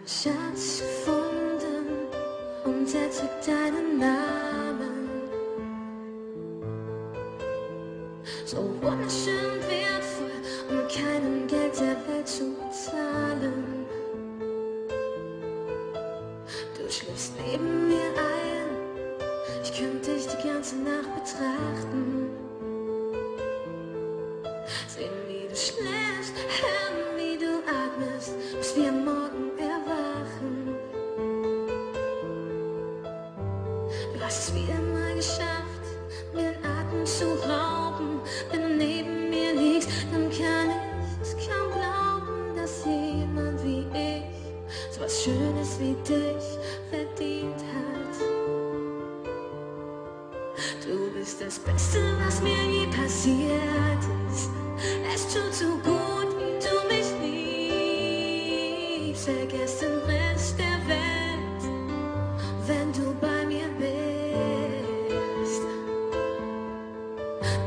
Schatz gefunden und er trägt deinen Namen. So wunderschön wertvoll, um mit keinem Geld der Welt zu bezahlen. Du schläfst neben mir ein, ich könnte dich die ganze Nacht betrachten. Sehen, wie du schläfst, hören, wie du atmest, bis wir am Morgen erwachen. Du hast es wieder mal geschafft, mir den Atem zu rauben. Wenn du neben mir liegst, dann kann ich es kaum glauben, dass jemand wie ich so was Schönes wie dich verdient hat. Du bist das Beste, was mir je passiert ist. Es tut so gut, wie du mich liebst. Vergiss den Rest der Welt, wenn du bei mir bist.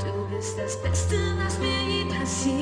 Du bist das Beste, was mir je passiert